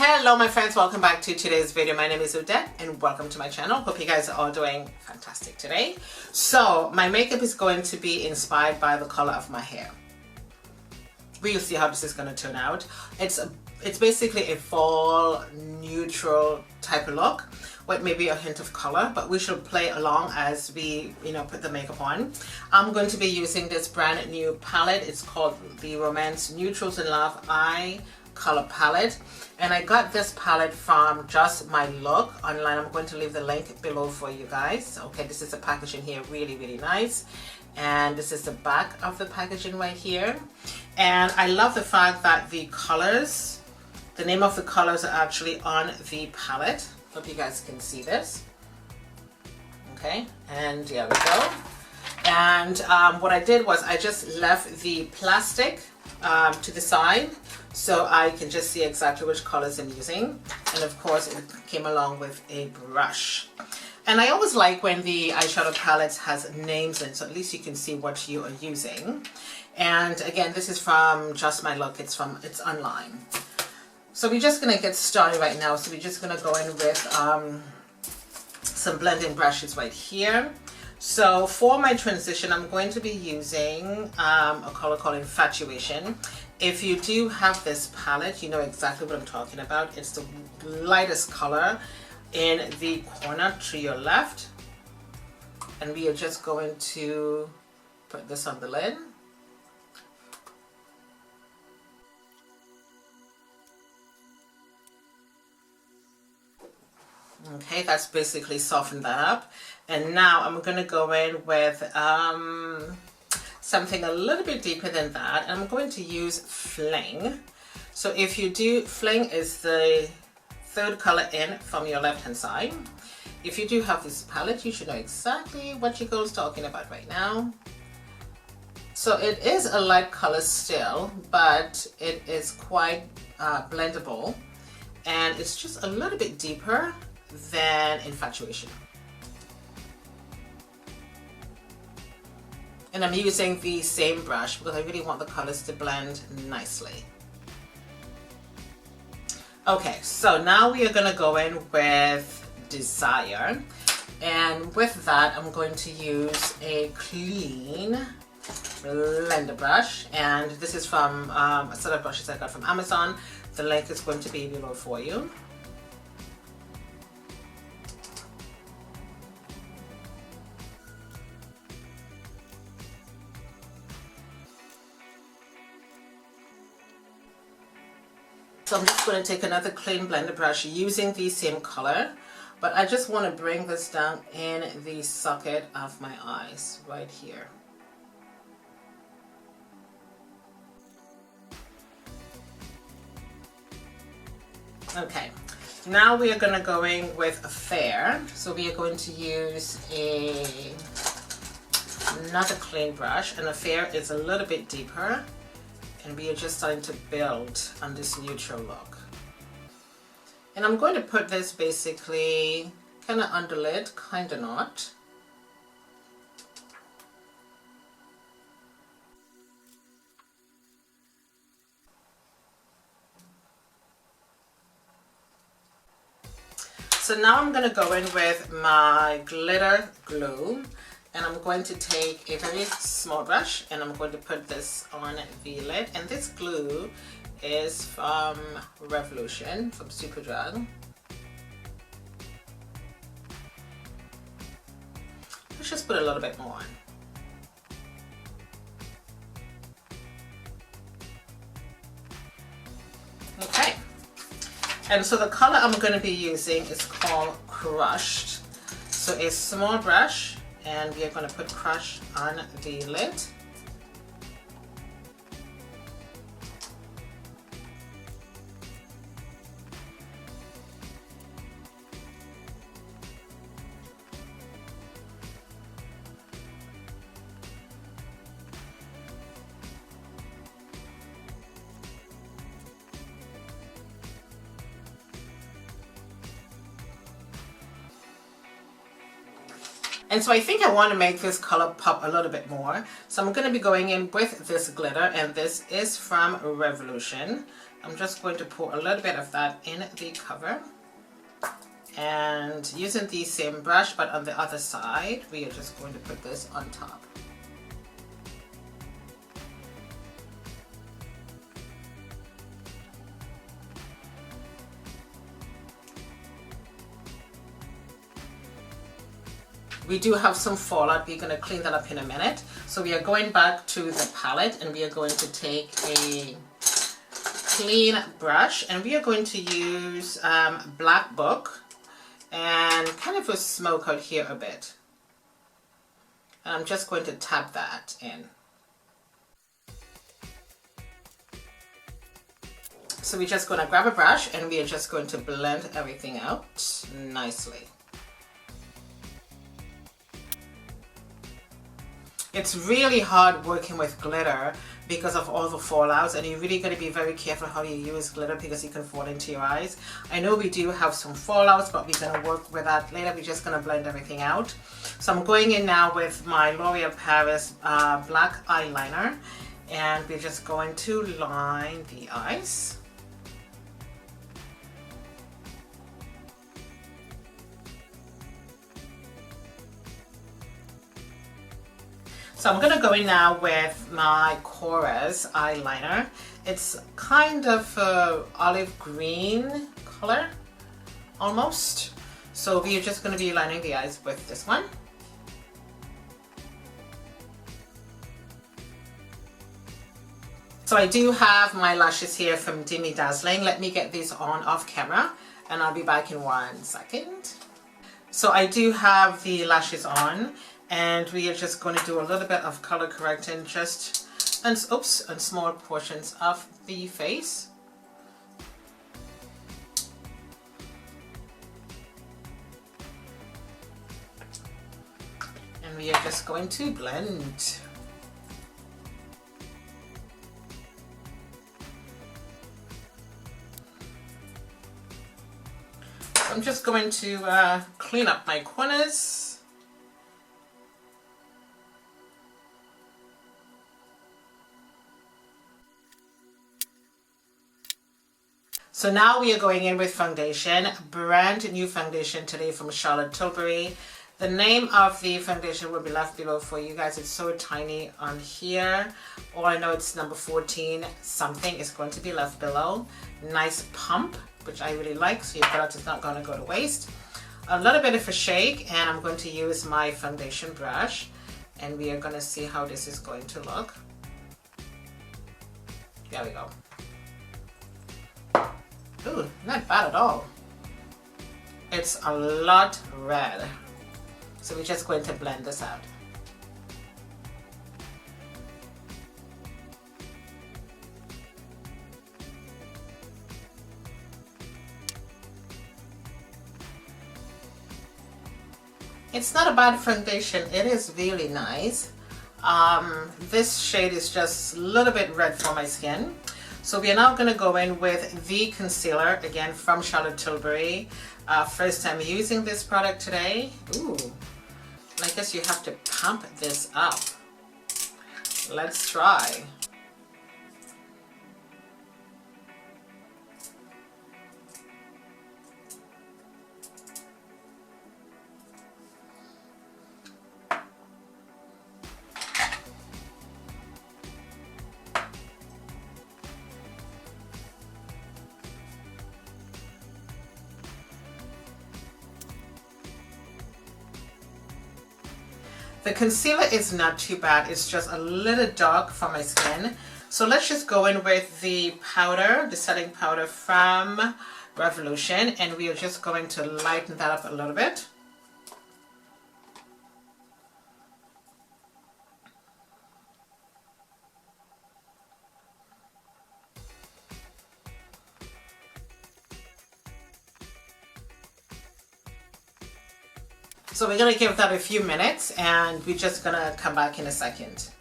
Hello my friends, welcome back to today's video. My name is Odette and welcome to my channel. Hope you guys are all doing fantastic today. So my makeup is going to be inspired by the color of my hair. We'll see how this is going to turn out. It's basically a fall neutral type of look with maybe a hint of color, but we should play along as we put the makeup on. I'm going to be using this brand new palette. It's called the Romance Neutrals in Love Eye Color Palette, and I got this palette from Just My Look online. I'm going to leave the link below for you guys. Okay, this is the packaging here, really nice, and this is the back of the packaging right here. And I love the fact that the colors, the name of the colors are actually on the palette. Hope you guys can see this. Okay, and there we go. And what I did was I just left the plastic to the side so I can just see exactly which colors I'm using, and of course it came along with a brush. And I always like when the eyeshadow palette has names in, so at least you can see what you are using. And again, this is from Just My Look. It's online. So we're just gonna get started right now. So we're just gonna go in with some blending brushes right here. So for my transition, I'm going to be using a color called Infatuation. If you do have this palette, you know exactly what I'm talking about. It's the lightest color in the corner to your left. And we are just going to put this on the lid. Okay, that's basically softened that up. And now I'm going to go in with something a little bit deeper than that. And I'm going to use Fling. So if you do, Fling is the third color in from your left hand side. If you do have this palette, you should know exactly what your girl's talking about right now. So it is a light color still, but it is quite blendable. And it's just a little bit deeper than Infatuation. And I'm using the same brush because I really want the colors to blend nicely. Okay, so now we are going to go in with Desire. And with that, I'm going to use a clean blender brush. And this is from a set of brushes I got from Amazon. The link is going to be below for you. So I'm just going to take another clean blender brush using the same color, but I just want to bring this down in the socket of my eyes right here. Okay, now we are going to go in with a Fair. So we are going to use another clean brush, and a Fair is a little bit deeper. And we are just starting to build on this neutral look. And I'm going to put this basically kind of under lid, kind of not. So now I'm going to go in with my glitter glue. And I'm going to take a very small brush and I'm going to put this on the lid. And this glue is from Revolution, from SuperDrug. Let's just put a little bit more on. Okay. And so the color I'm going to be using is called Crushed. So a small brush. And we are going to put Crush on the lid. And so I think I want to make this color pop a little bit more. So I'm going to be going in with this glitter, and this is from Revolution. I'm just going to pour a little bit of that in the cover. And using the same brush but on the other side, we are just going to put this on top. We do have some fallout. We're going to clean that up in a minute. So we are going back to the palette and we are going to take a clean brush and we are going to use Black Book and kind of a smoke out here a bit. And I'm just going to tap that in. So we're just going to grab a brush and we are just going to blend everything out nicely. It's really hard working with glitter because of all the fallouts, and you really got to be very careful how you use glitter because it can fall into your eyes. I know we do have some fallouts, but we're going to work with that later. We're just going to blend everything out. So I'm going in now with my Loreal Paris black eyeliner, and we're just going to line the eyes. So I'm going to go in now with my Korres eyeliner. It's kind of olive green color, almost. So we're just going to be lining the eyes with this one. So I do have my lashes here from Demidazzling. Let me get these on off camera and I'll be back in 1 second. So I do have the lashes on. And we are just going to do a little bit of color correcting just on small portions of the face. And we are just going to blend. I'm just going to clean up my corners. So now we are going in with foundation, brand new foundation today from Charlotte Tilbury. The name of the foundation will be left below for you guys. It's so tiny on here. All I know it's number 14 something is going to be left below. Nice pump, which I really like, so your product is not going to go to waste. A little bit of a shake, and I'm going to use my foundation brush, and we are going to see how this is going to look. There we go. Ooh, not bad at all. It's a lot red. So we're just going to blend this out. It's not a bad foundation. It is really nice. This shade is just a little bit red for my skin. So we are now going to go in with the concealer, again from Charlotte Tilbury. First time using this product today. Ooh, I guess you have to pump this up. Let's try. The concealer is not too bad, it's just a little dark for my skin. So let's just go in with the powder, the setting powder from Revolution, and we are just going to lighten that up a little bit. So we're going to give that a few minutes and we're just going to come back in a second.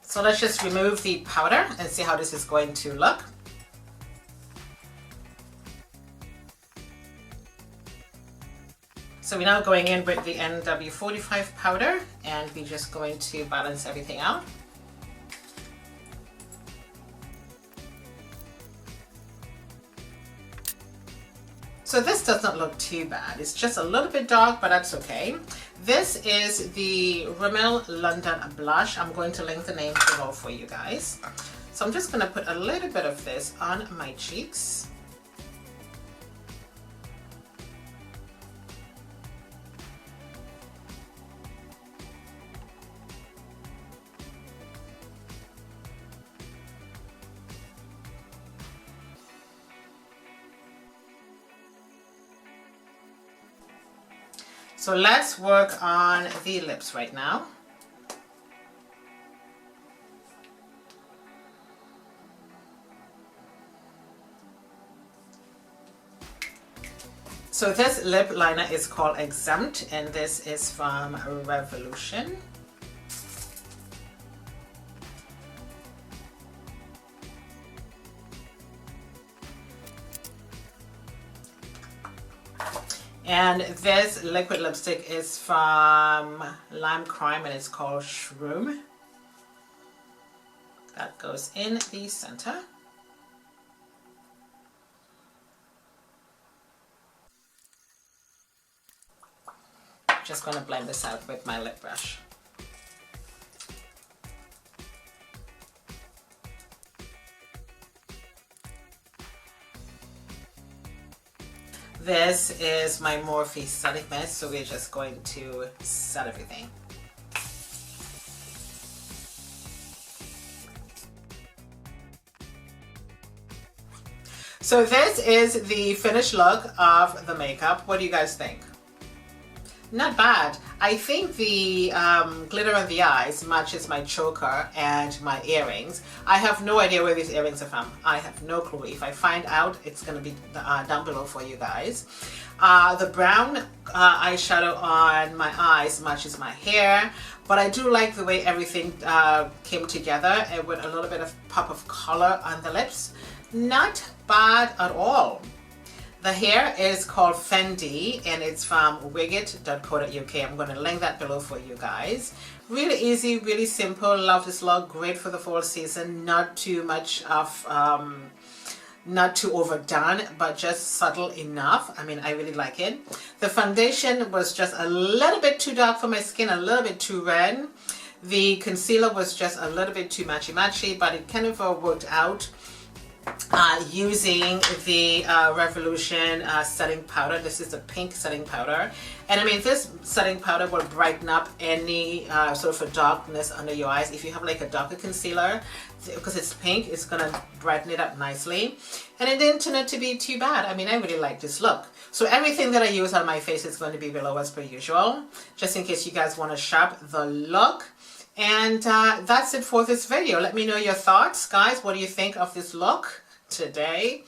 So let's just remove the powder and see how this is going to look. So we're now going in with the NW45 powder and we're just going to balance everything out. So this does not look too bad. It's just a little bit dark, but that's okay. This is the Rimmel London blush. I'm going to link the name below for you guys. So I'm just going to put a little bit of this on my cheeks. So let's work on the lips right now. So this lip liner is called Exempt, and this is from Revolution. And this liquid lipstick is from Lime Crime, and it's called Shroom. That goes in the center. Just going to blend this out with my lip brush. This is my Morphe setting mist, so we're just going to set everything. So this is the finished look of the makeup. What do you guys think? Not bad. I think the glitter on the eyes matches my choker and my earrings. I have no idea where these earrings are from. I have no clue. If I find out, it's going to be down below for you guys. The brown eyeshadow on my eyes matches my hair, but I do like the way everything came together and with a little bit of pop of color on the lips. Not bad at all. The hair is called Fendi, and it's from wigit.co.uk. I'm going to link that below for you guys. Really easy, really simple. Love this look. Great for the fall season. Not too much of, not too overdone, but just subtle enough. I mean, I really like it. The foundation was just a little bit too dark for my skin, a little bit too red. The concealer was just a little bit too matchy-matchy, but it kind of worked out. Using the Revolution setting powder. This is the pink setting powder, and I mean this setting powder will brighten up any sort of a darkness under your eyes. If you have like a darker concealer, because it's pink, it's gonna brighten it up nicely, and it didn't turn out to be too bad. I mean, I really like this look. So everything that I use on my face is going to be below as per usual, just in case you guys want to shop the look. And that's it for this video. Let me know your thoughts, guys. What do you think of this look today?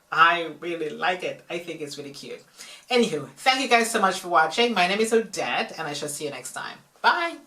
I really like it. I think it's really cute. Anywho, thank you guys so much for watching. My name is Odette, and I shall see you next time. Bye.